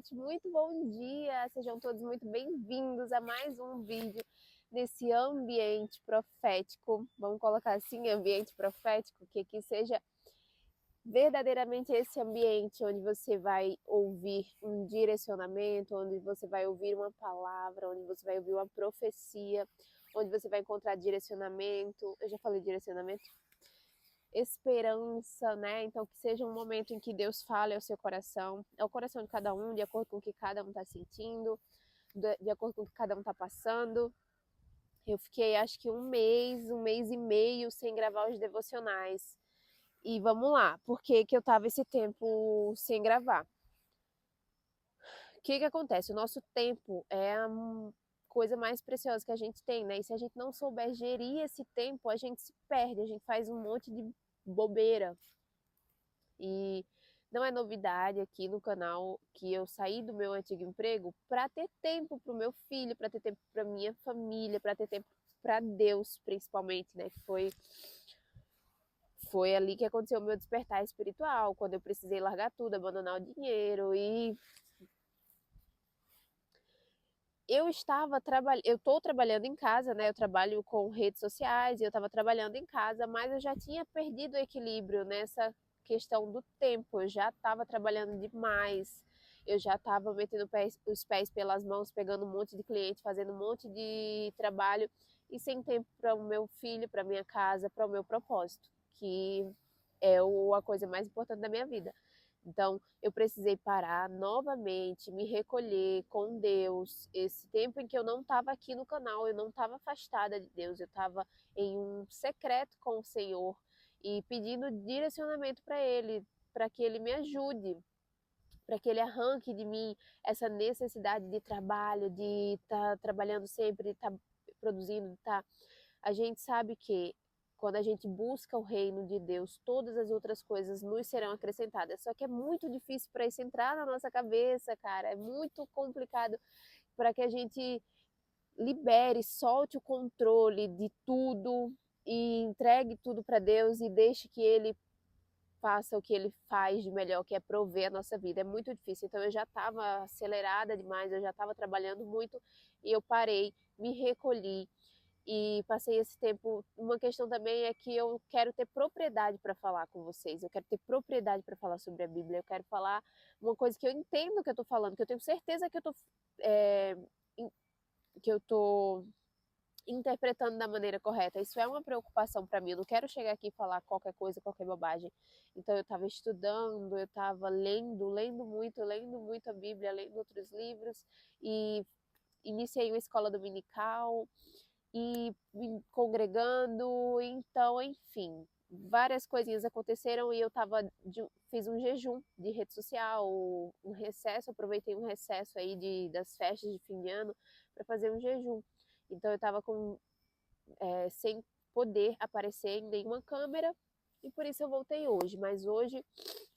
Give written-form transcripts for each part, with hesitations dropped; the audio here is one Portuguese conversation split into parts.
noite, muito bom dia! Sejam todos muito bem-vindos a mais um vídeo nesse ambiente profético. Vamos colocar assim, ambiente profético, que aqui seja verdadeiramente esse ambiente onde você vai ouvir um direcionamento, onde você vai ouvir uma palavra, onde você vai ouvir uma profecia, onde você vai encontrar direcionamento. Eu já falei direcionamento? Esperança, né? Então que seja um momento em que Deus fale ao seu coração, ao coração de cada um, de acordo com o que cada um está sentindo, de acordo com o que cada um está passando. Eu fiquei acho que um mês e meio sem gravar os devocionais. E vamos lá, por que eu estava esse tempo sem gravar? O que acontece? O nosso tempo é a coisa mais preciosa que a gente tem, né? E se a gente não souber gerir esse tempo, a gente se perde, a gente faz um monte de bobeira. E não é novidade aqui no canal que eu saí do meu antigo emprego para ter tempo para o meu filho, para ter tempo para minha família, para ter tempo para Deus, principalmente, né? Que foi ali que aconteceu o meu despertar espiritual, quando eu precisei largar tudo, abandonar o dinheiro e eu estou trabalhando em casa, né? Eu trabalho com redes sociais e eu estava trabalhando em casa, mas eu já tinha perdido o equilíbrio nessa questão do tempo. Eu já estava trabalhando demais, eu já estava metendo os pés pelas mãos, pegando um monte de cliente, fazendo um monte de trabalho e sem tempo para o meu filho, para minha casa, para o meu propósito, que é a coisa mais importante da minha vida. Então, eu precisei parar novamente, me recolher com Deus. Esse tempo em que eu não estava aqui no canal, eu não estava afastada de Deus, eu estava em um secreto com o Senhor e pedindo direcionamento para que Ele me ajude, para que Ele arranque de mim essa necessidade de trabalho, de estar trabalhando sempre, de estar produzindo, de estar... A gente sabe que quando a gente busca o reino de Deus, todas as outras coisas nos serão acrescentadas. Só que é muito difícil para isso entrar na nossa cabeça, cara. É muito complicado para que a gente libere, solte o controle de tudo e entregue tudo para Deus e deixe que Ele faça o que Ele faz de melhor, que é prover a nossa vida. É muito difícil. Então eu já estava acelerada demais, eu já estava trabalhando muito e eu parei, me recolhi e passei esse tempo. Uma questão também é que eu quero ter propriedade para falar com vocês, eu quero ter propriedade para falar sobre a Bíblia, eu quero falar uma coisa que eu entendo que eu estou falando, que eu tenho certeza que eu estou interpretando da maneira correta. Isso é uma preocupação para mim. Eu não quero chegar aqui e falar qualquer coisa, qualquer bobagem. Então eu estava estudando, eu estava lendo muito a Bíblia, lendo outros livros e iniciei uma escola dominical e me congregando, então, enfim, várias coisinhas aconteceram e eu fiz um jejum de rede social, um recesso, aproveitei um recesso aí das festas de fim de ano para fazer um jejum. Então eu estava sem poder aparecer em nenhuma câmera e por isso eu voltei hoje, mas hoje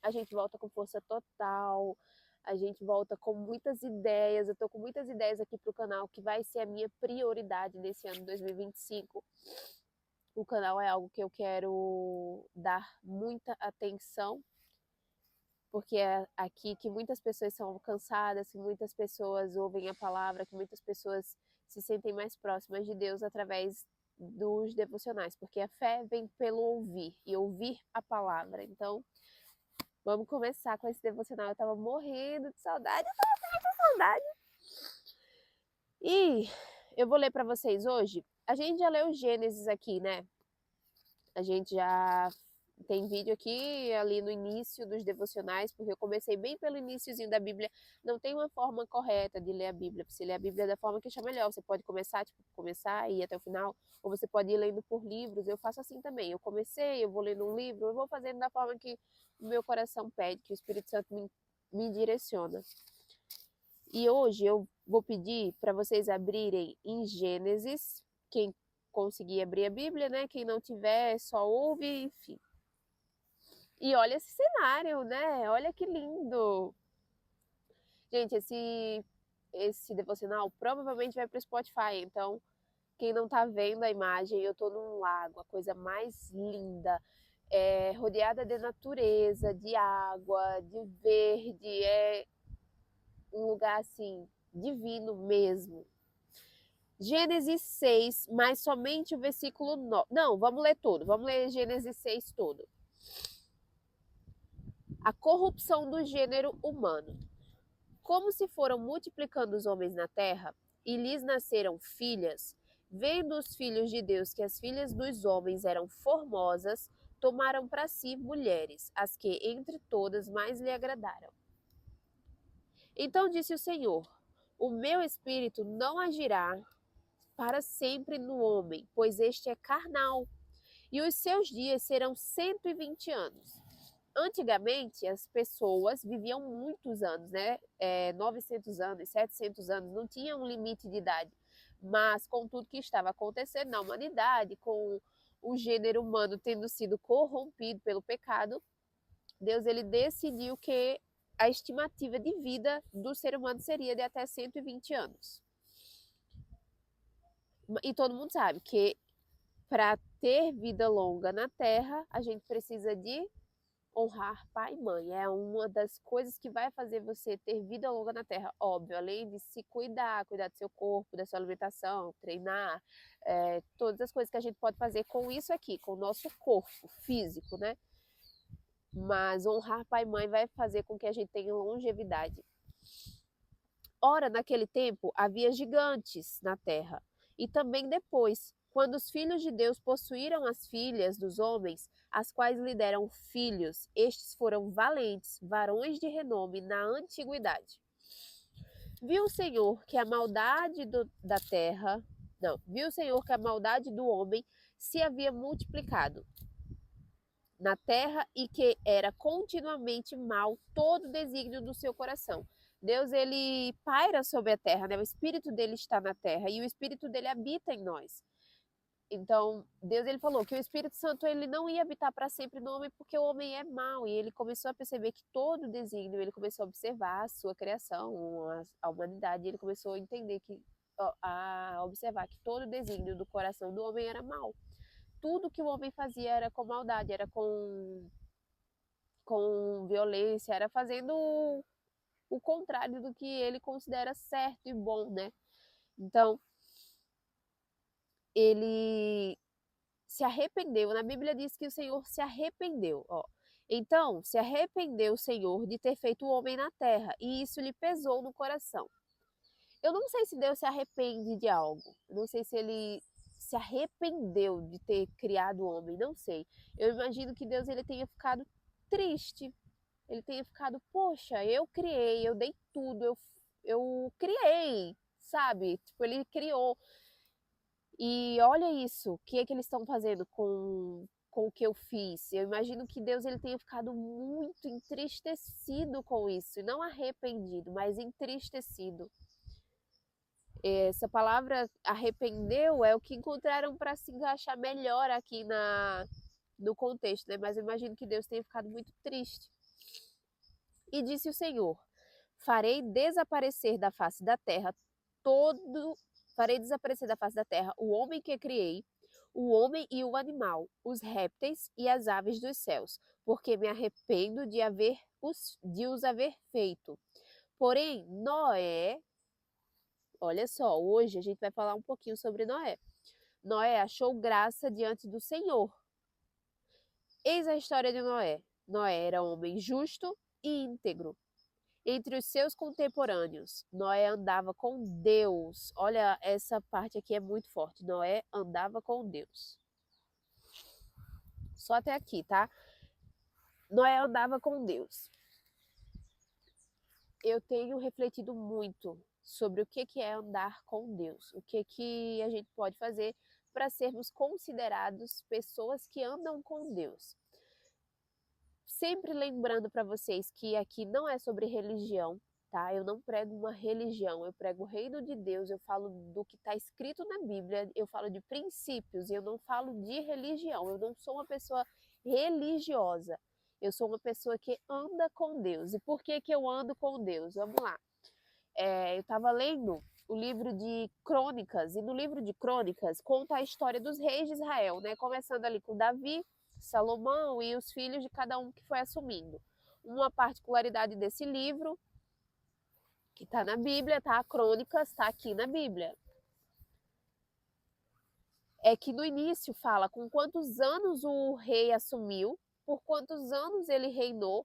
a gente volta com força total, a gente volta com muitas ideias. Eu tô com muitas ideias aqui pro canal que vai ser a minha prioridade nesse ano 2025. O canal é algo que eu quero dar muita atenção, porque é aqui que muitas pessoas são alcançadas, que muitas pessoas ouvem a palavra, que muitas pessoas se sentem mais próximas de Deus através dos devocionais, porque a fé vem pelo ouvir e ouvir a palavra. Então, vamos começar com esse devocional. Eu tava morrendo de saudade, saudade. E eu vou ler para vocês hoje. A gente já leu Gênesis aqui, né? A gente já tem vídeo aqui ali no início dos devocionais, porque eu comecei bem pelo iniciozinho da Bíblia. Não tem uma forma correta de ler a Bíblia. Você lê a Bíblia da forma que achar melhor. Você pode começar e ir até o final, ou você pode ir lendo por livros. Eu faço assim também. Eu comecei, eu vou lendo um livro, eu vou fazendo da forma que o meu coração pede, que o Espírito Santo me direciona. E hoje eu vou pedir para vocês abrirem em Gênesis, quem conseguir abrir a Bíblia, né? Quem não tiver, só ouve, enfim. E olha esse cenário, né? Olha que lindo! Gente, esse devocional provavelmente vai para o Spotify, então quem não tá vendo a imagem, eu tô num lago, a coisa mais linda, rodeada de natureza, de água, de verde, um lugar assim, divino mesmo. Gênesis 6, mas somente o versículo 9. Não, vamos ler tudo. Vamos ler Gênesis 6 todo. A corrupção do gênero humano. Como se foram multiplicando os homens na terra, e lhes nasceram filhas, vendo os filhos de Deus que as filhas dos homens eram formosas, tomaram para si mulheres, as que entre todas mais lhe agradaram. Então disse o Senhor: o meu espírito não agirá para sempre no homem, pois este é carnal, e os seus dias serão 120 anos. Antigamente, as pessoas viviam muitos anos, né? 900 anos, 700 anos, não tinha um limite de idade. Mas com tudo que estava acontecendo na humanidade, com o gênero humano tendo sido corrompido pelo pecado, Deus ele decidiu que a estimativa de vida do ser humano seria de até 120 anos. E todo mundo sabe que para ter vida longa na Terra, a gente precisa de honrar pai e mãe. É uma das coisas que vai fazer você ter vida longa na Terra. Óbvio, além de se cuidar do seu corpo, da sua alimentação, treinar, todas as coisas que a gente pode fazer com isso aqui, com o nosso corpo físico, né? Mas honrar pai e mãe vai fazer com que a gente tenha longevidade. Ora, naquele tempo, havia gigantes na terra. E também depois, quando os filhos de Deus possuíram as filhas dos homens, as quais lhe deram filhos, estes foram valentes, varões de renome na antiguidade. Viu o Senhor que a maldade da terra, não, viu o Senhor que a maldade do homem se havia multiplicado na terra e que era continuamente mal todo o desígnio do seu coração. Deus, ele paira sobre a terra, né? O Espírito dele está na terra e o Espírito dele habita em nós. Então, Deus, ele falou que o Espírito Santo, ele não ia habitar para sempre no homem porque o homem é mau. E ele começou a perceber que todo o desígnio, ele começou a observar a sua criação, a humanidade, e ele começou a entender que, a observar que todo o desígnio do coração do homem era mau. Tudo que o homem fazia era com maldade, era com violência, era fazendo o contrário do que ele considera certo e bom, né? Então, ele se arrependeu. Na Bíblia diz que o Senhor se arrependeu, ó. Então, se arrependeu o Senhor de ter feito o homem na terra, e isso lhe pesou no coração. Eu não sei se Deus se arrepende de algo. Eu não sei se ele se arrependeu de ter criado o homem, não sei. Eu imagino que Deus ele tenha ficado triste. Ele tenha ficado, poxa, eu criei, eu dei tudo, eu criei, sabe? Tipo, ele criou. E olha isso, o que é que eles estão fazendo com o que eu fiz? Eu imagino que Deus ele tenha ficado muito entristecido com isso, e não arrependido, mas entristecido. Essa palavra arrependeu é o que encontraram para se encaixar melhor aqui no contexto, né? Mas eu imagino que Deus tenha ficado muito triste. E disse o Senhor: farei desaparecer da face da terra o homem que criei, o homem e o animal, os répteis e as aves dos céus, porque me arrependo de os haver feito. Porém, Noé, olha só, hoje a gente vai falar um pouquinho sobre Noé. Noé achou graça diante do Senhor. Eis a história de Noé. Noé era homem justo e íntegro. Entre os seus contemporâneos, Noé andava com Deus. Olha, essa parte aqui é muito forte. Noé andava com Deus. Só até aqui, tá? Noé andava com Deus. Eu tenho refletido muito sobre o que é andar com Deus. O que a gente pode fazer para sermos considerados pessoas que andam com Deus. Sempre lembrando para vocês que aqui não é sobre religião, tá? Eu não prego uma religião, eu prego o reino de Deus, eu falo do que está escrito na Bíblia, eu falo de princípios, e eu não falo de religião, eu não sou uma pessoa religiosa, eu sou uma pessoa que anda com Deus. E por que eu ando com Deus? Vamos lá. Eu estava lendo o livro de Crônicas, e no livro de Crônicas conta a história dos reis de Israel, né? Começando ali com Davi, Salomão e os filhos de cada um que foi assumindo. Uma particularidade desse livro, que está na Bíblia, tá? A Crônicas está aqui na Bíblia. É que no início fala com quantos anos o rei assumiu, por quantos anos ele reinou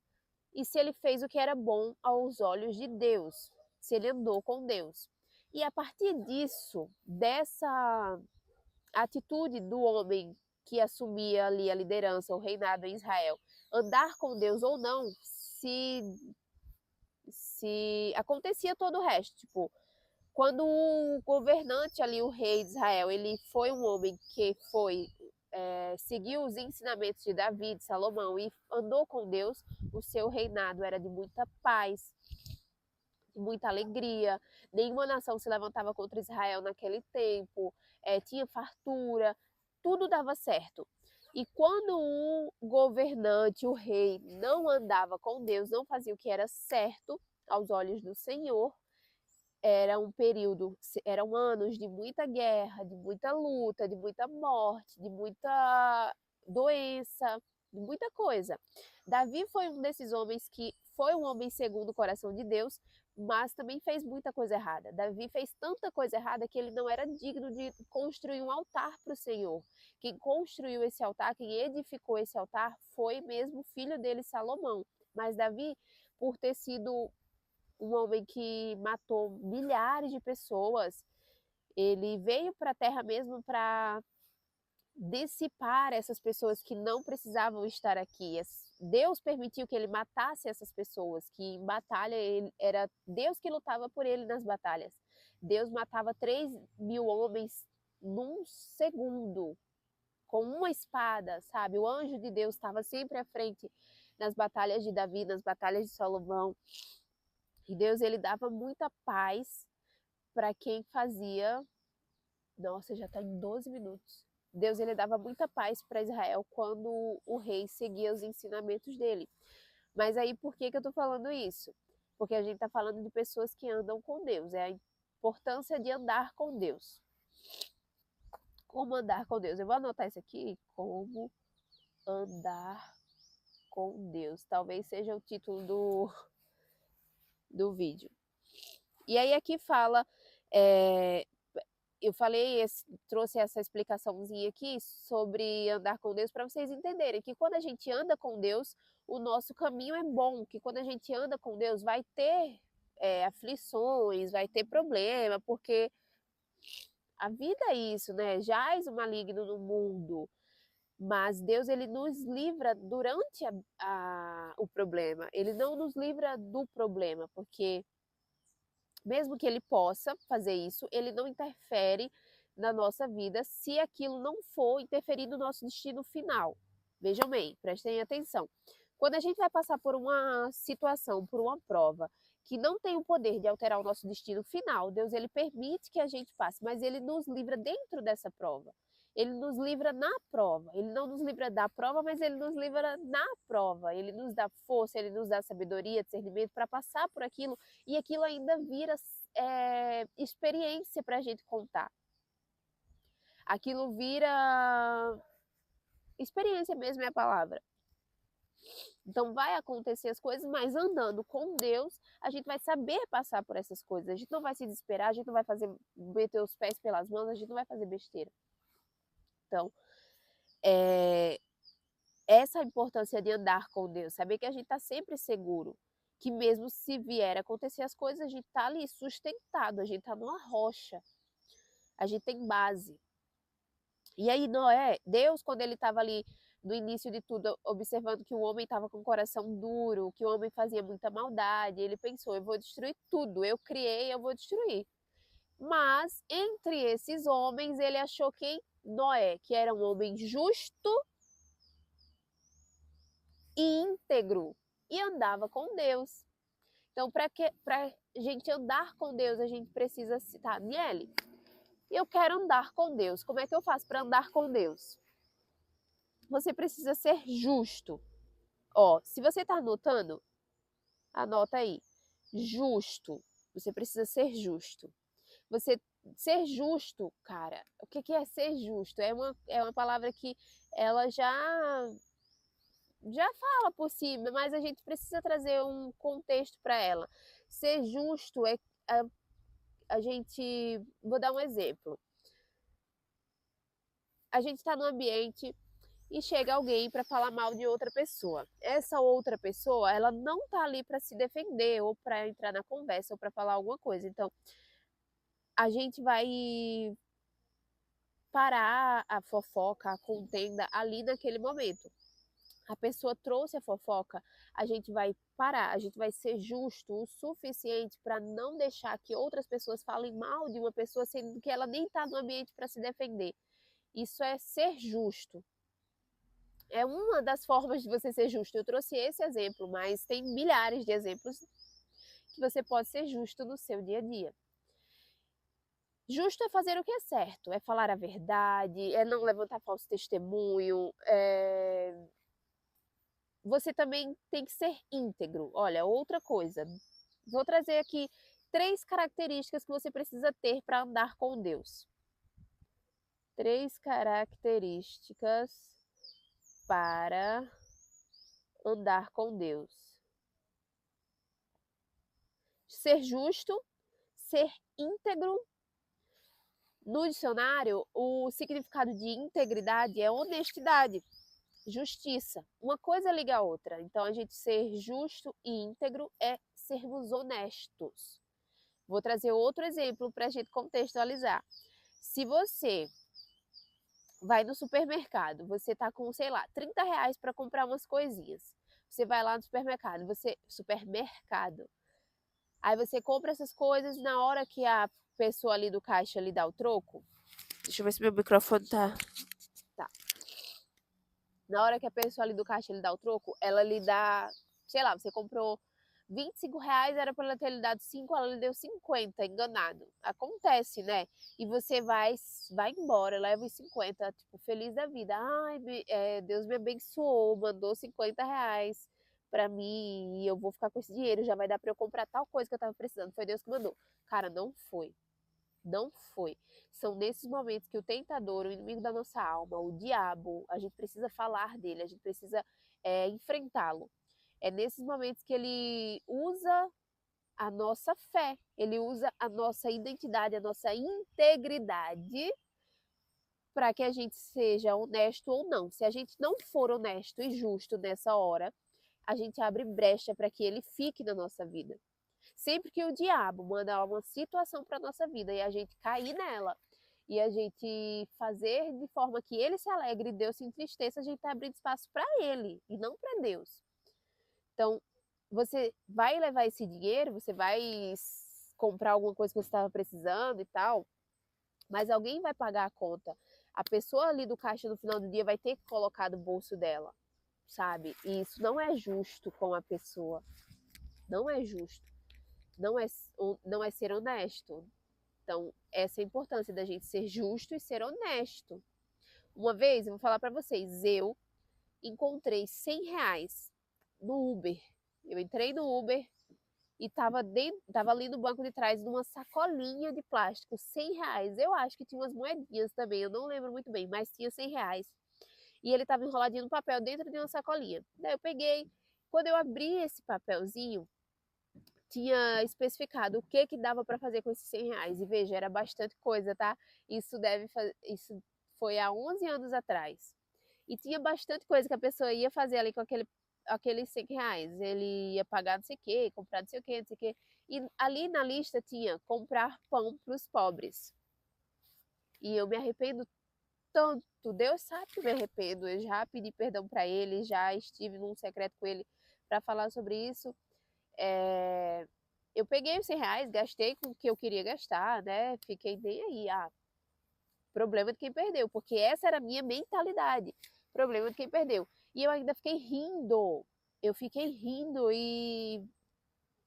e se ele fez o que era bom aos olhos de Deus, se ele andou com Deus. E a partir disso, dessa atitude do homem que assumia ali a liderança, o reinado em Israel, andar com Deus ou não, se acontecia todo o resto, tipo, quando o governante ali, o rei de Israel, ele foi um homem que seguiu os ensinamentos de Davi, de Salomão e andou com Deus, o seu reinado era de muita paz, de muita alegria, nenhuma nação se levantava contra Israel naquele tempo, tinha fartura, tudo dava certo. E quando o governante, o rei, não andava com Deus, não fazia o que era certo aos olhos do Senhor, eram anos de muita guerra, de muita luta, de muita morte, de muita doença, de muita coisa. Davi foi um desses homens que foi um homem segundo o coração de Deus, mas também fez muita coisa errada. Davi fez tanta coisa errada que ele não era digno de construir um altar para o Senhor. Quem construiu esse altar, quem edificou esse altar, foi mesmo o filho dele, Salomão. Mas Davi, por ter sido um homem que matou milhares de pessoas, ele veio para a terra mesmo para dissipar essas pessoas que não precisavam estar aqui. Deus permitiu que ele matasse essas pessoas, que em batalha era Deus que lutava por ele nas batalhas. Deus matava 3.000 homens num segundo, com uma espada, sabe? O anjo de Deus estava sempre à frente nas batalhas de Davi, nas batalhas de Salomão. E Deus, ele dava muita paz para quem fazia... Nossa, já está em 12 minutos. Deus, ele dava muita paz para Israel quando o rei seguia os ensinamentos dele. Mas aí, por que eu estou falando isso? Porque a gente está falando de pessoas que andam com Deus. É a importância de andar com Deus. Como andar com Deus? Eu vou anotar isso aqui. Como andar com Deus. Talvez seja o título do vídeo. E aí aqui fala... eu trouxe essa explicaçãozinha aqui sobre andar com Deus para vocês entenderem que quando a gente anda com Deus, o nosso caminho é bom, que quando a gente anda com Deus vai ter aflições, vai ter problema, porque a vida é isso, né? Jaz o maligno no mundo, mas Deus, ele nos livra durante o problema, ele não nos livra do problema, porque mesmo que ele possa fazer isso, ele não interfere na nossa vida se aquilo não for interferir no nosso destino final. Vejam bem, prestem atenção. Quando a gente vai passar por uma situação, por uma prova, que não tem o poder de alterar o nosso destino final, Deus, ele permite que a gente passe, mas ele nos livra dentro dessa prova. Ele nos livra na prova. Ele não nos livra da prova, mas ele nos livra na prova. Ele nos dá força, ele nos dá sabedoria, discernimento para passar por aquilo e aquilo ainda vira experiência para a gente contar. Aquilo vira experiência mesmo, é a palavra. Então vai acontecer as coisas, mas andando com Deus, a gente vai saber passar por essas coisas. A gente não vai se desesperar, a gente não vai meter os pés pelas mãos, a gente não vai fazer besteira. Então, essa é a importância de andar com Deus, saber que a gente está sempre seguro, que mesmo se vier a acontecer as coisas, a gente está ali sustentado, a gente está numa rocha, a gente tem base. E aí Noé, Deus, quando ele estava ali no início de tudo, observando que o homem estava com o coração duro, que o homem fazia muita maldade, ele pensou, eu vou destruir tudo, eu criei, eu vou destruir. Mas entre esses homens, ele achou quem? Noé, que era um homem justo e íntegro e andava com Deus. Então, para a gente andar com Deus, a gente precisa citar, Niele, eu quero andar com Deus. Como é que eu faço para andar com Deus? Você precisa ser justo. Ó, se você está anotando, anota aí. Justo. Você precisa ser justo. Você ser justo, cara, o que é ser justo? É uma palavra que ela já já fala por cima, mas a gente precisa trazer um contexto para ela. Ser justo é a gente, vou dar um exemplo. A gente está no ambiente e chega alguém para falar mal de outra pessoa. Essa outra pessoa, ela não está ali para se defender ou para entrar na conversa ou para falar alguma coisa. Então, a gente vai parar a fofoca, a contenda ali naquele momento. A pessoa trouxe a fofoca, a gente vai parar, a gente vai ser justo o suficiente para não deixar que outras pessoas falem mal de uma pessoa, sendo que ela nem está no ambiente para se defender. Isso é ser justo. É uma das formas de você ser justo. Eu trouxe esse exemplo, mas tem milhares de exemplos que você pode ser justo no seu dia a dia. Justo é fazer o que é certo, é falar a verdade, é não levantar falso testemunho, você também tem que ser íntegro. Olha, outra coisa, vou trazer aqui 3 características que você precisa ter para andar com Deus. 3 características para andar com Deus. Ser justo, ser íntegro. No dicionário, o significado de integridade é honestidade, justiça. Uma coisa liga a outra. Então, a gente ser justo e íntegro é sermos honestos. Vou trazer outro exemplo para a gente contextualizar. Se você vai no supermercado, você tá com, sei lá, 30 reais para comprar umas coisinhas. Você vai lá no supermercado, aí você compra essas coisas, na hora que a pessoa ali do caixa lhe dá o troco, deixa eu ver se meu microfone tá. Na hora que a pessoa ali do caixa lhe dá o troco, ela lhe dá, sei lá, você comprou 25 reais, era para ela ter lhe dado 5, ela lhe deu 50, enganado. Acontece, né? E você vai embora, leva os 50, tipo, feliz da vida. Ai, Deus me abençoou, mandou 50 reais para mim e eu vou ficar com esse dinheiro, já vai dar para eu comprar tal coisa que eu tava precisando. Foi Deus que mandou. Cara, não foi. Não foi. São nesses momentos que o tentador, o inimigo da nossa alma, o diabo, a gente precisa falar dele, a gente precisa enfrentá-lo. É nesses momentos que ele usa a nossa fé, ele usa a nossa identidade, a nossa integridade para que a gente seja honesto ou não. Se a gente não for honesto e justo nessa hora, a gente abre brecha para que ele fique na nossa vida. Sempre que o diabo manda uma situação para nossa vida e a gente cair nela e a gente fazer de forma que ele se alegre e Deus se entristeça, a gente está abrindo espaço para ele e não para Deus. Então, você vai levar esse dinheiro, você vai comprar alguma coisa que você estava precisando e tal, mas alguém vai pagar a conta. A pessoa ali do caixa no final do dia vai ter que colocar do bolso dela, sabe? E isso não é justo com a pessoa. Não é justo. Não é ser honesto. Então, essa é a importância da gente ser justo e ser honesto. Uma vez, eu vou falar para vocês, eu encontrei 100 reais no Uber. Eu entrei no Uber e tava ali no banco de trás numa sacolinha de plástico, 100 reais. Eu acho que tinha umas moedinhas também, eu não lembro muito bem, mas tinha 100 reais. E ele tava enroladinho no papel dentro de uma sacolinha. Daí eu peguei, quando eu abri esse papelzinho, tinha especificado o que dava para fazer com esses 100 reais. E veja, era bastante coisa, tá? Isso foi há 11 anos atrás. E tinha bastante coisa que a pessoa ia fazer ali com aqueles 100 reais. Ele ia pagar não sei o quê, comprar não sei o quê, não sei o quê. E ali na lista tinha comprar pão para os pobres. E eu me arrependo tanto. Deus sabe que eu me arrependo. Eu já pedi perdão para ele, já estive num secreto com ele para falar sobre isso. Eu peguei os 100 reais, gastei com o que eu queria gastar, né? Fiquei bem aí. Problema de quem perdeu, porque essa era a minha mentalidade. Problema de quem perdeu. E eu ainda fiquei rindo. Eu fiquei rindo e,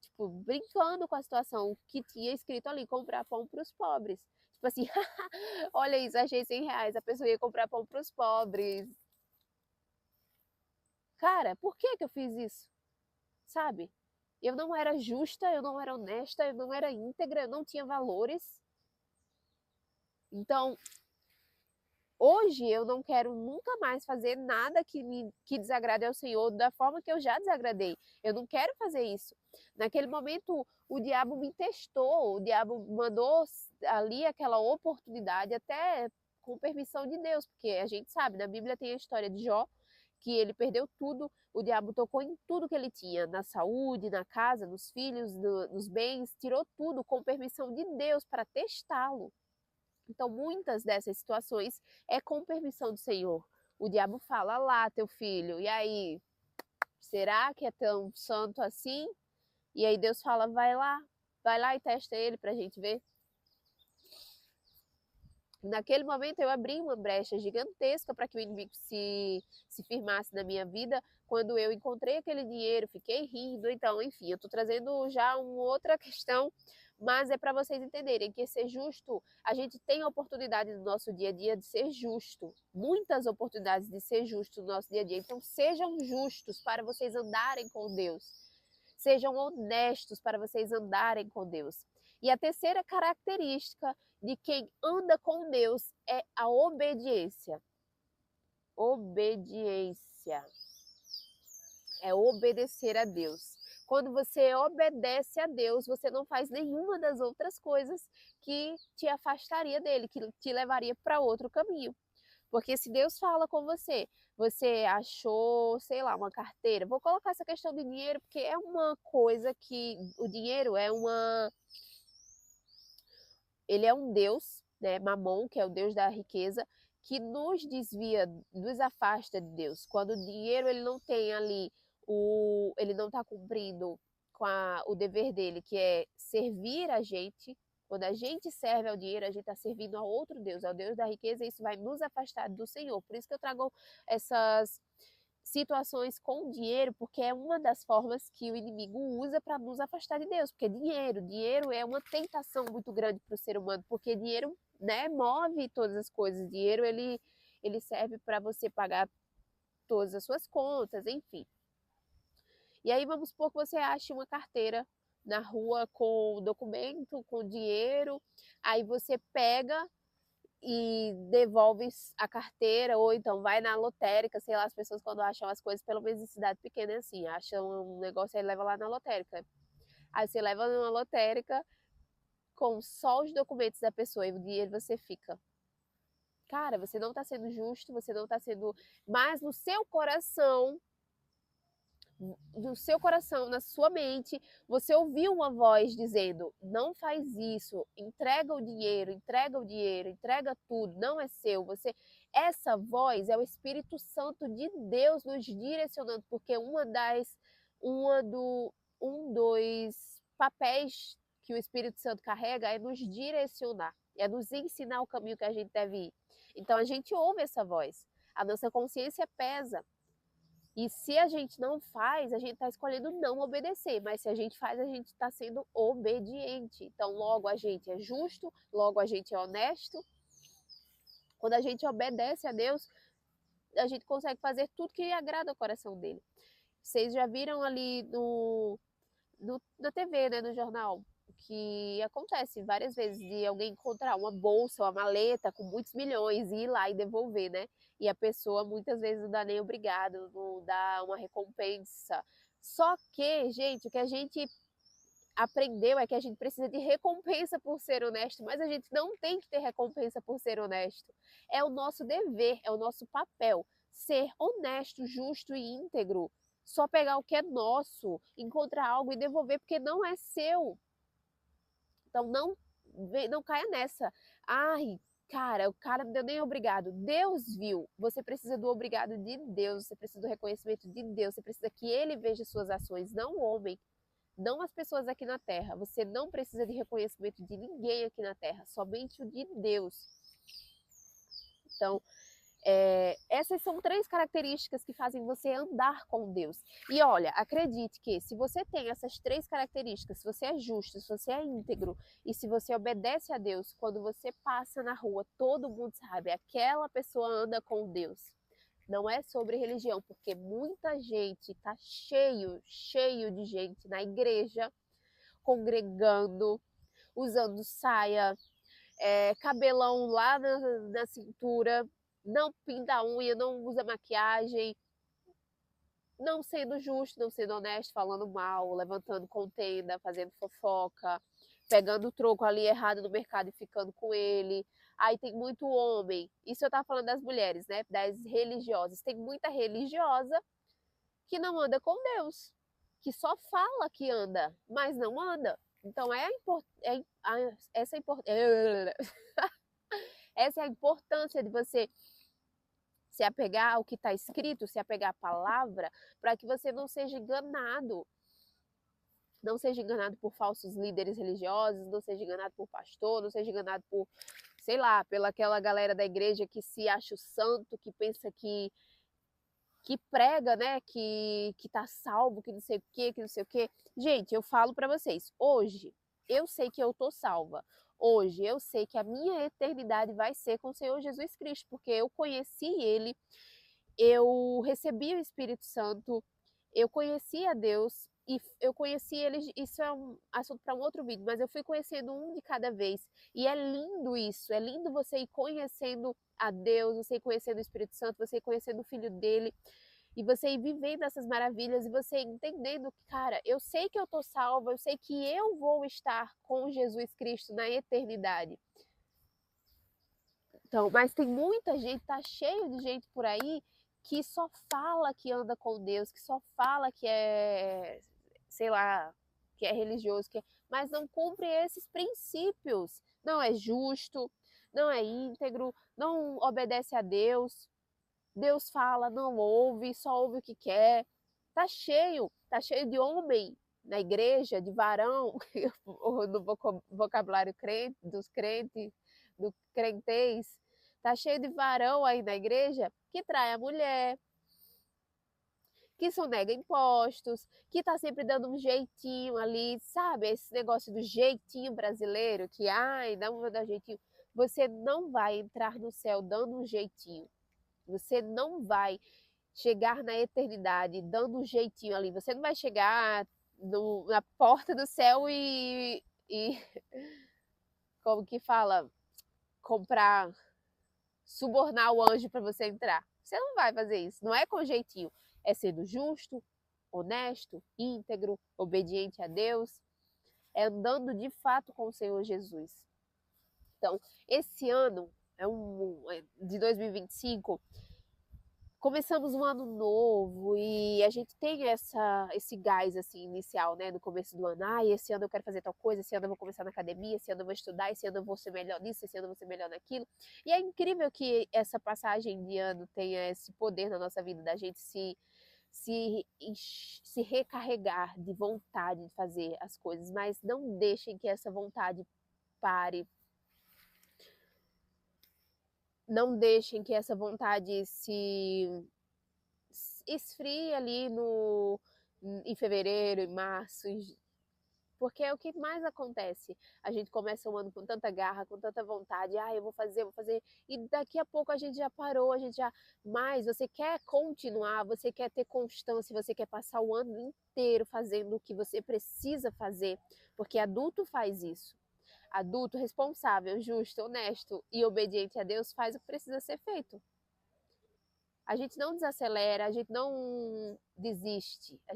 tipo, brincando com a situação que tinha escrito ali, comprar pão para os pobres. Tipo assim, olha isso, achei 100 reais, a pessoa ia comprar pão para os pobres. Cara, por que eu fiz isso? Sabe? Eu não era justa, eu não era honesta, eu não era íntegra, eu não tinha valores. Então, Hoje eu não quero nunca mais fazer nada que desagrade ao Senhor da forma que eu já desagradei. Eu não quero fazer isso. Naquele momento, o diabo me testou, o diabo mandou ali aquela oportunidade, até com permissão de Deus, porque a gente sabe, na Bíblia tem a história de Jó, que ele perdeu tudo, o diabo tocou em tudo que ele tinha, na saúde, na casa, nos filhos, nos bens, tirou tudo com permissão de Deus para testá-lo. Então, muitas dessas situações é com permissão do Senhor. O diabo fala lá, teu filho, e aí, será que é tão santo assim? E aí Deus fala, vai lá e testa ele pra gente ver. Naquele momento eu abri uma brecha gigantesca para que o inimigo se firmasse na minha vida. Quando eu encontrei aquele dinheiro, fiquei rindo. Então, enfim, eu estou trazendo já uma outra questão, mas é para vocês entenderem que ser justo, a gente tem a oportunidade no nosso dia a dia de ser justo. Muitas oportunidades de ser justo no nosso dia a dia. Então, sejam justos para vocês andarem com Deus. Sejam honestos para vocês andarem com Deus. E a terceira característica de quem anda com Deus é a obediência. Obediência. É obedecer a Deus. Quando você obedece a Deus, você não faz nenhuma das outras coisas que te afastaria dele, que te levaria para outro caminho. Porque se Deus fala com você, você achou, sei lá, uma carteira. Vou colocar essa questão de dinheiro porque é uma coisa que o dinheiro é uma ele é um Deus, né, Mamon, que é o Deus da riqueza, que nos desvia, nos afasta de Deus. Quando o dinheiro ele não tem ali, ele não está cumprindo com o dever dele, que é servir a gente. Quando a gente serve ao dinheiro, a gente está servindo a outro Deus, ao Deus da riqueza, e isso vai nos afastar do Senhor. Por isso que eu trago essas situações com dinheiro, porque é uma das formas que o inimigo usa para nos afastar de Deus, porque dinheiro é uma tentação muito grande para o ser humano, porque dinheiro, né, move todas as coisas, dinheiro ele serve para você pagar todas as suas contas, enfim. E aí vamos supor que você ache uma carteira na rua com documento, com dinheiro, aí você pega e devolve a carteira, ou então vai na lotérica, sei lá, as pessoas quando acham as coisas, pelo menos em cidade pequena é assim, acham um negócio e leva lá na lotérica. Aí você leva numa lotérica com só os documentos da pessoa e o dinheiro você fica. Cara, você não tá sendo justo, você não tá sendo. Mas no seu coração, na sua mente, você ouviu uma voz dizendo: não faz isso, entrega o dinheiro, entrega tudo, não é seu. Essa voz é o Espírito Santo de Deus nos direcionando, porque um dos papéis que o Espírito Santo carrega é nos direcionar, é nos ensinar o caminho que a gente deve ir. Então a gente ouve essa voz, a nossa consciência pesa. E se a gente não faz, a gente está escolhendo não obedecer, mas se a gente faz, a gente está sendo obediente. Então, logo a gente é justo, logo a gente é honesto. Quando a gente obedece a Deus, a gente consegue fazer tudo que agrada ao coração dele. Vocês já viram ali na TV, né, no jornal, que acontece várias vezes de alguém encontrar uma bolsa, uma maleta com muitos milhões e ir lá e devolver, né? E a pessoa muitas vezes não dá nem obrigado, não dá uma recompensa. Só que, gente, o que a gente aprendeu é que a gente precisa de recompensa por ser honesto, mas a gente não tem que ter recompensa por ser honesto. É o nosso dever, é o nosso papel ser honesto, justo e íntegro. Só pegar o que é nosso, encontrar algo e devolver porque não é seu. Então não caia nessa. Ai, cara, o cara não deu nem obrigado. Deus viu. Você precisa do obrigado de Deus, você precisa do reconhecimento de Deus, você precisa que ele veja suas ações, não o homem, não as pessoas aqui na terra. Você não precisa de reconhecimento de ninguém aqui na terra, somente o de Deus. Então, essas são 3 características que fazem você andar com Deus. E olha, acredite que se você tem essas 3 características, se você é justo, se você é íntegro e se você obedece a Deus, quando você passa na rua, todo mundo sabe, aquela pessoa anda com Deus. Não é sobre religião, porque muita gente está cheio de gente na igreja, congregando, usando saia, cabelão lá na cintura, não pinta a unha, não usa maquiagem, não sendo justo, não sendo honesto, falando mal, levantando contenda, fazendo fofoca, pegando o troco ali errado no mercado e ficando com ele. Aí tem muito homem, isso eu tava falando das mulheres, né? Das religiosas. Tem muita religiosa que não anda com Deus, que só fala que anda, mas não anda. Então essa é a importância de você se apegar ao que está escrito, se apegar à palavra, para que você não seja enganado. Não seja enganado por falsos líderes religiosos, não seja enganado por pastor, não seja enganado por, sei lá, pela aquela galera da igreja que se acha o santo, que pensa que prega, né, que tá salvo, que não sei o quê, que não sei o quê. Gente, eu falo para vocês, hoje eu sei que eu tô salva. Hoje eu sei que a minha eternidade vai ser com o Senhor Jesus Cristo, porque eu conheci ele, eu recebi o Espírito Santo, eu conheci a Deus e eu conheci ele. Isso é um assunto para um outro vídeo, mas eu fui conhecendo um de cada vez. E é lindo isso, é lindo você ir conhecendo a Deus, você ir conhecendo o Espírito Santo, você ir conhecendo o Filho dele, e você ir vivendo essas maravilhas e você entendendo que, cara, eu sei que eu tô salva, eu sei que eu vou estar com Jesus Cristo na eternidade. Então, mas tem muita gente, tá cheio de gente por aí que só fala que anda com Deus, que só fala que é, sei lá, que é religioso, mas não cumpre esses princípios. Não é justo, não é íntegro, não obedece a Deus. Deus fala, não ouve, só ouve o que quer. Tá cheio de homem na igreja, de varão, no vocabulário crente, dos crentes, do crentez. Tá cheio de varão aí na igreja que trai a mulher, que sonega impostos, que tá sempre dando um jeitinho ali, sabe? Esse negócio do jeitinho brasileiro, que, ai, não vou dar jeitinho. Você não vai entrar no céu dando um jeitinho. Você não vai chegar na eternidade dando um jeitinho ali. Você não vai chegar na porta do céu e como que fala? Comprar, subornar o anjo para você entrar. Você não vai fazer isso. Não é com jeitinho. É sendo justo, honesto, íntegro, obediente a Deus. É andando de fato com o Senhor Jesus. Então, esse ano de 2025, começamos um ano novo e a gente tem esse gás assim inicial, né, no começo do ano. Ah, esse ano eu quero fazer tal coisa, esse ano eu vou começar na academia, esse ano eu vou estudar, esse ano eu vou ser melhor nisso, esse ano eu vou ser melhor naquilo. E é incrível que essa passagem de ano tenha esse poder na nossa vida, da gente se recarregar de vontade de fazer as coisas, mas não deixem que essa vontade pare. Não deixem que essa vontade se esfrie ali em fevereiro, em março, porque é o que mais acontece. A gente começa o ano com tanta garra, com tanta vontade, eu vou fazer, e daqui a pouco a gente já parou, mas você quer continuar, você quer ter constância, você quer passar o ano inteiro fazendo o que você precisa fazer, porque adulto faz isso. Adulto responsável, justo, honesto e obediente a Deus faz o que precisa ser feito. A gente não desacelera, a gente não desiste, a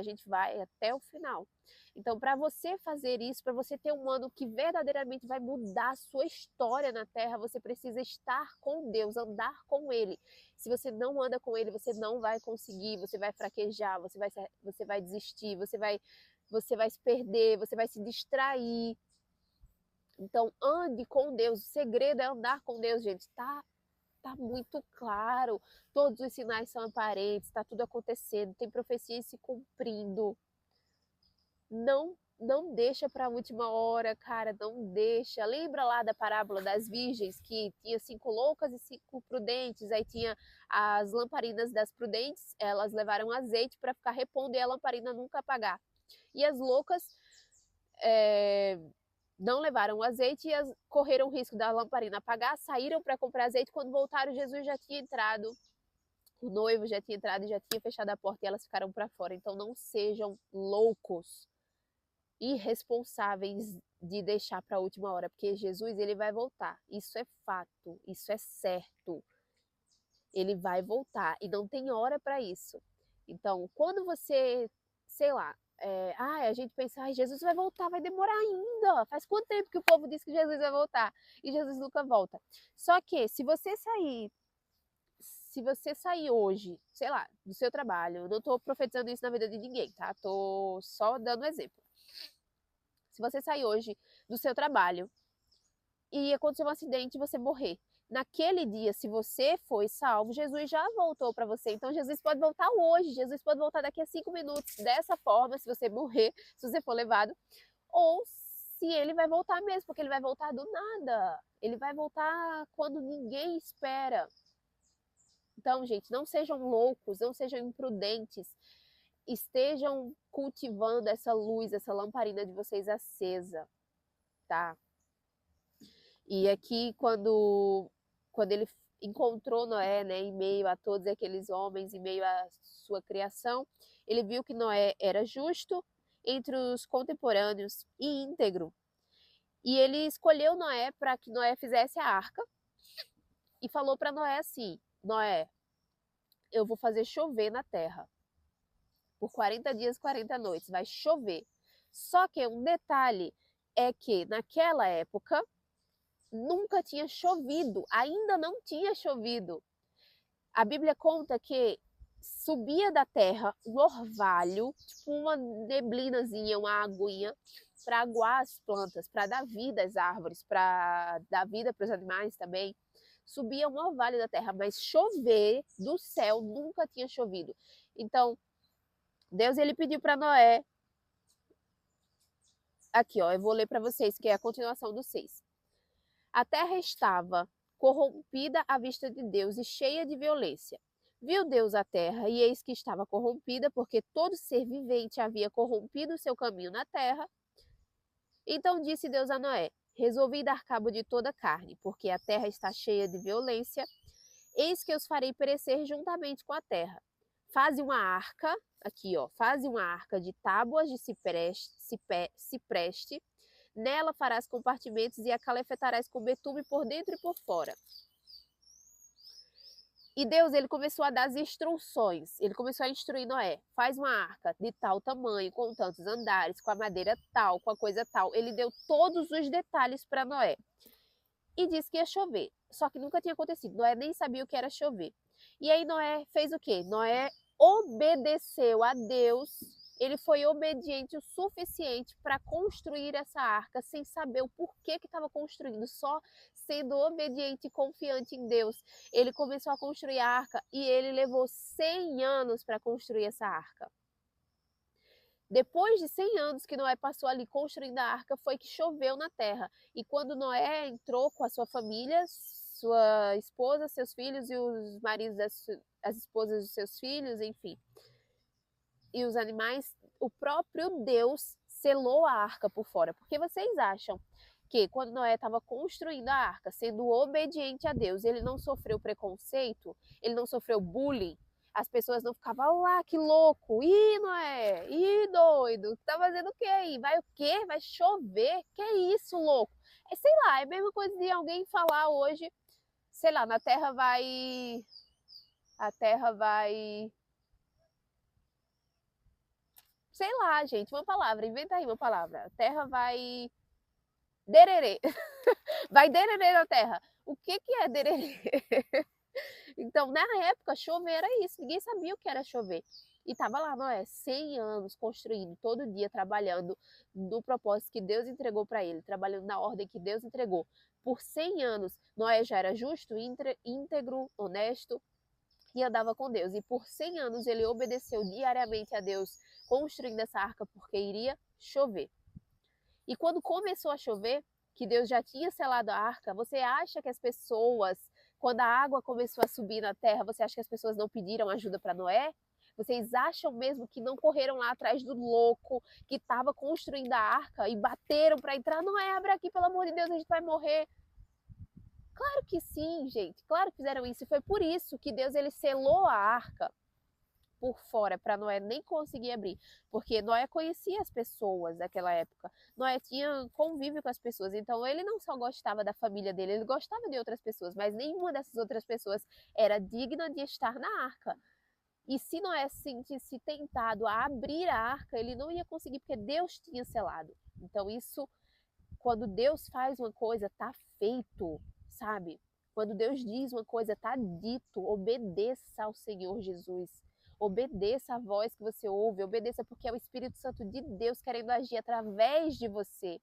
gente vai até o final. Então, para você fazer isso, para você ter um ano que verdadeiramente vai mudar a sua história na Terra, você precisa estar com Deus, andar com Ele. Se você não anda com Ele, você não vai conseguir, você vai fraquejar, você vai desistir, você vai se perder, você vai se distrair. Então, ande com Deus. O segredo é andar com Deus, gente. Tá muito claro. Todos os sinais são aparentes, tá tudo acontecendo, tem profecias se cumprindo. Não deixa para a última hora, cara, não deixa. Lembra lá da parábola das virgens, que tinha 5 loucas e 5 prudentes, aí tinha as lamparinas das prudentes, elas levaram azeite para ficar repondo e a lamparina nunca apagar. E as loucas não levaram o azeite e correram o risco da lamparina apagar, saíram para comprar azeite. Quando voltaram, Jesus já tinha entrado, o noivo já tinha entrado e já tinha fechado a porta e elas ficaram para fora. Então não sejam loucos, irresponsáveis de deixar para a última hora, porque Jesus ele vai voltar. Isso é fato, isso é certo. Ele vai voltar e não tem hora para isso. Então, quando você, sei lá, a gente pensa, ai, Jesus vai voltar, vai demorar ainda. Faz quanto tempo que o povo diz que Jesus vai voltar? E Jesus nunca volta. Só que se você sair hoje, sei lá, do seu trabalho, eu não estou profetizando isso na vida de ninguém, tá? Tô só dando exemplo. Se você sair hoje do seu trabalho e acontecer um acidente e você morrer, naquele dia, se você foi salvo, Jesus já voltou para você. Então, Jesus pode voltar hoje, Jesus pode voltar daqui a 5 minutos, dessa forma, se você morrer, se você for levado, ou se ele vai voltar mesmo, porque ele vai voltar do nada. Ele vai voltar quando ninguém espera. Então, gente, não sejam loucos, não sejam imprudentes. Estejam cultivando essa luz, essa lamparina de vocês acesa, tá? E aqui, quando ele encontrou Noé, né, em meio a todos aqueles homens, em meio à sua criação, ele viu que Noé era justo entre os contemporâneos e íntegro. E ele escolheu Noé para que Noé fizesse a arca e falou para Noé assim: Noé, eu vou fazer chover na terra. Por 40 dias e 40 noites, vai chover. Só que um detalhe é que naquela época nunca tinha chovido, ainda não tinha chovido. A Bíblia conta que subia da terra um orvalho, tipo uma neblinazinha, uma aguinha, para aguar as plantas, para dar vida às árvores, para dar vida para os animais também. Subia um orvalho da terra, mas chover do céu nunca tinha chovido. Então, Deus ele pediu para Noé, aqui ó, eu vou ler para vocês, que é a continuação do 6. A terra estava corrompida à vista de Deus e cheia de violência. Viu Deus a terra, e eis que estava corrompida, porque todo ser vivente havia corrompido o seu caminho na terra. Então disse Deus a Noé: resolvi dar cabo de toda a carne, porque a terra está cheia de violência. Eis que os farei perecer juntamente com a terra. Faze uma arca, aqui ó, faze uma arca de tábuas de cipreste. Nela farás compartimentos e a calefetarás com betume por dentro e por fora. E Deus, ele começou a dar as instruções. Ele começou a instruir Noé. Faz uma arca de tal tamanho, com tantos andares, com a madeira tal, com a coisa tal. Ele deu todos os detalhes para Noé. E disse que ia chover. Só que nunca tinha acontecido. Noé nem sabia o que era chover. E aí Noé fez o quê? Noé obedeceu a Deus. Ele foi obediente o suficiente para construir essa arca sem saber o porquê que estava construindo, só sendo obediente e confiante em Deus. Ele começou a construir a arca e ele levou 100 anos para construir essa arca. Depois de 100 anos que Noé passou ali construindo a arca, foi que choveu na terra. E quando Noé entrou com a sua família, sua esposa, seus filhos e os maridos as esposas dos seus filhos, enfim, e os animais, o próprio Deus selou a arca por fora. Porque vocês acham que quando Noé estava construindo a arca, sendo obediente a Deus, ele não sofreu preconceito, ele não sofreu bullying, as pessoas não ficavam lá, que louco, ih, Noé, ih, doido, tá fazendo o quê aí? Vai o quê? Vai chover? Que isso, louco? Sei lá, é a mesma coisa de alguém falar hoje, sei lá, a terra vai, sei lá, gente, uma palavra, inventa aí uma palavra. A terra vai dererê. Vai dererê na terra. O que é dererê? Então, na época, chover era isso. Ninguém sabia o que era chover. E estava lá, Noé, 100 anos construindo, todo dia trabalhando no propósito que Deus entregou para ele, trabalhando na ordem que Deus entregou. Por 100 anos, Noé já era justo, íntegro, honesto e andava com Deus. E por 100 anos ele obedeceu diariamente a Deus, construindo essa arca, porque iria chover. E quando começou a chover, que Deus já tinha selado a arca, você acha que as pessoas, quando a água começou a subir na terra, você acha que as pessoas não pediram ajuda para Noé? Vocês acham mesmo que não correram lá atrás do louco que estava construindo a arca e bateram para entrar? Noé, abre aqui, pelo amor de Deus, a gente vai morrer. Claro que sim, gente. Claro que fizeram isso. E foi por isso que Deus ele selou a arca por fora para Noé nem conseguir abrir, porque Noé conhecia as pessoas daquela época, Noé tinha convívio com as pessoas, então ele não só gostava da família dele, ele gostava de outras pessoas, mas nenhuma dessas outras pessoas era digna de estar na arca. E se Noé se sentisse tentado a abrir a arca, ele não ia conseguir, porque Deus tinha selado. Então isso, quando Deus faz uma coisa, tá feito, sabe? Quando Deus diz uma coisa, tá dito. Obedeça ao Senhor Jesus. Obedeça a voz que você ouve, obedeça porque é o Espírito Santo de Deus querendo agir através de você,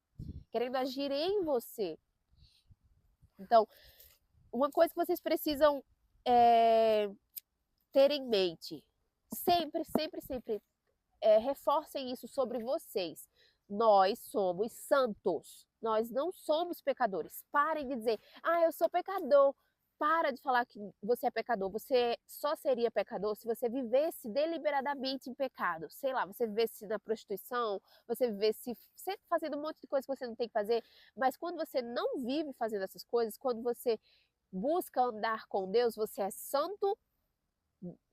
querendo agir em você. Então, uma coisa que vocês precisam ter em mente, sempre, sempre, sempre, reforcem isso sobre vocês. Nós somos santos, nós não somos pecadores. Parem de dizer, eu sou pecador. Para de falar que você é pecador. Você só seria pecador se você vivesse deliberadamente em pecado. Sei lá, você vivesse na prostituição, você vivesse sempre fazendo um monte de coisa que você não tem que fazer. Mas quando você não vive fazendo essas coisas, quando você busca andar com Deus, você é santo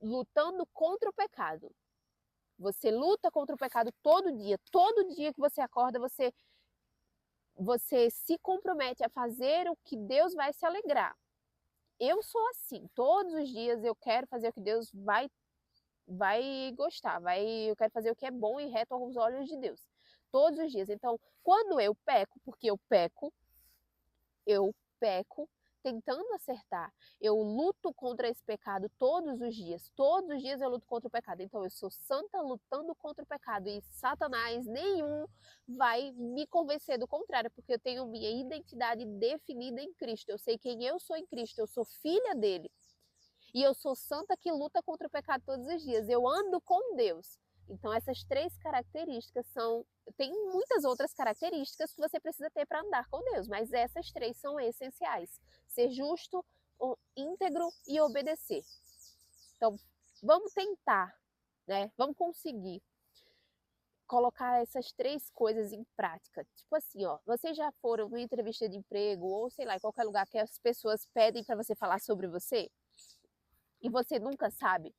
lutando contra o pecado. Você luta contra o pecado todo dia que você acorda, você se compromete a fazer o que Deus vai se alegrar. Eu sou assim, todos os dias eu quero fazer o que Deus vai gostar, eu quero fazer o que é bom e reto aos olhos de Deus. Todos os dias. Então, quando eu peco, porque eu peco tentando acertar. Eu luto contra esse pecado todos os dias. Todos os dias eu luto contra o pecado. Então eu sou santa lutando contra o pecado. E Satanás nenhum vai me convencer do contrário, porque eu tenho minha identidade definida em Cristo. Eu sei quem eu sou em Cristo. Eu sou filha dele. E eu sou santa que luta contra o pecado todos os dias. Eu ando com Deus. Então essas 3 características são... Tem muitas outras características que você precisa ter para andar com Deus, mas essas 3 são essenciais. Ser justo, íntegro e obedecer. Então, vamos tentar, né? Vamos conseguir colocar essas 3 coisas em prática. Tipo assim, vocês já foram numa entrevista de emprego ou sei lá, em qualquer lugar que as pessoas pedem para você falar sobre você e você nunca sabe?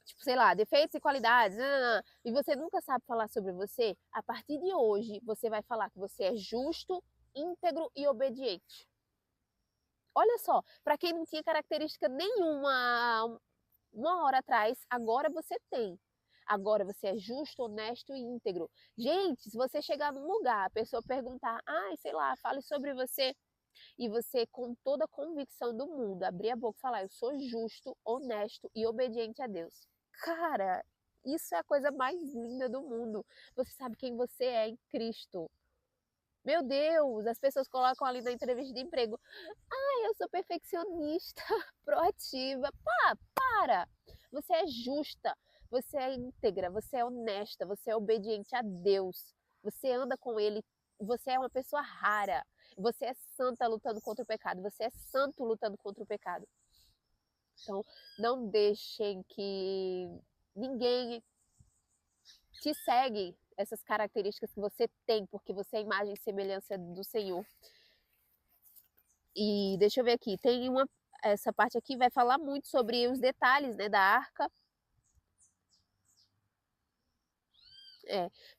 Tipo, sei lá, defeitos e qualidades, e você nunca sabe falar sobre você? A partir de hoje, você vai falar que você é justo, íntegro e obediente. Olha só, para quem não tinha característica nenhuma uma hora atrás, agora você tem. Agora você é justo, honesto e íntegro. Gente, se você chegar num lugar, a pessoa perguntar, sei lá, fale sobre você, e você, com toda a convicção do mundo, abrir a boca e falar, eu sou justo, honesto e obediente a Deus. Cara, isso é a coisa mais linda do mundo. Você sabe quem você é em Cristo. Meu Deus, as pessoas colocam ali na entrevista de emprego, eu sou perfeccionista, proativa. Para! Você é justa, você é íntegra, você é honesta, você é obediente a Deus. Você anda com Ele, você é uma pessoa rara. Você é santa lutando contra o pecado, você é santo lutando contra o pecado. Então, não deixem que ninguém te segue essas características que você tem, porque você é a imagem e semelhança do Senhor. E deixa eu ver aqui, essa parte aqui vai falar muito sobre os detalhes, né, da arca.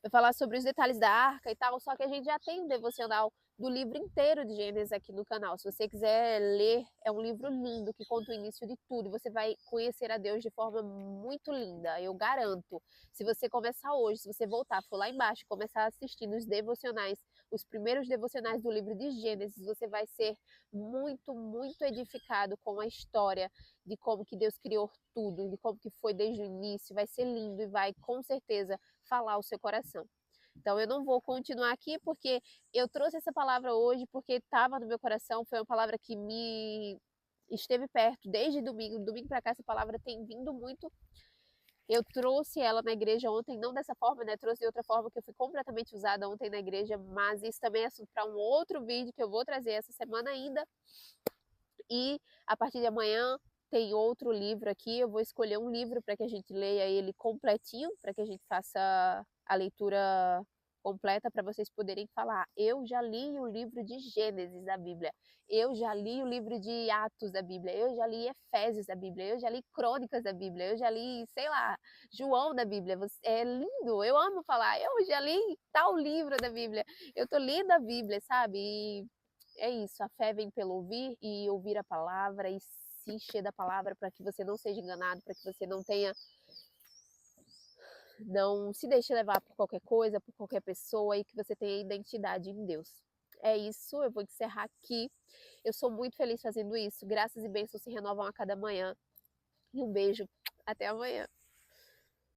Vai falar sobre os detalhes da arca e tal, só que a gente já tem um devocional do livro inteiro de Gênesis aqui no canal. Se você quiser ler, é um livro lindo que conta o início de tudo. Você vai conhecer a Deus de forma muito linda, eu garanto. Se você começar hoje, se você voltar, for lá embaixo, começar a assistir nos devocionais, os primeiros devocionais do livro de Gênesis, você vai ser muito, muito edificado com a história de como que Deus criou tudo, de como que foi desde o início. Vai ser lindo e vai, com certeza, falar o seu coração. Então eu não vou continuar aqui porque eu trouxe essa palavra hoje porque estava no meu coração, foi uma palavra que me esteve perto desde domingo para cá essa palavra tem vindo muito. Eu trouxe ela na igreja ontem, não dessa forma, né? Trouxe de outra forma que eu fui completamente usada ontem na igreja, mas isso também é assunto para um outro vídeo que eu vou trazer essa semana ainda. E a partir de amanhã tem outro livro aqui, eu vou escolher um livro para que a gente leia ele completinho, para que a gente faça a leitura completa para vocês poderem falar: eu já li o livro de Gênesis da Bíblia, eu já li o livro de Atos da Bíblia, eu já li Efésios da Bíblia, eu já li Crônicas da Bíblia, eu já li, sei lá, João da Bíblia. É lindo, eu amo falar: eu já li tal livro da Bíblia, eu tô lendo a Bíblia, sabe? E é isso, a fé vem pelo ouvir e ouvir a palavra e se encher da palavra para que você não seja enganado, para que você não se deixe levar por qualquer coisa, por qualquer pessoa e que você tenha identidade em Deus. É isso, eu vou encerrar aqui. Eu sou muito feliz fazendo isso. Graças e bênçãos se renovam a cada manhã. E um beijo. Até amanhã.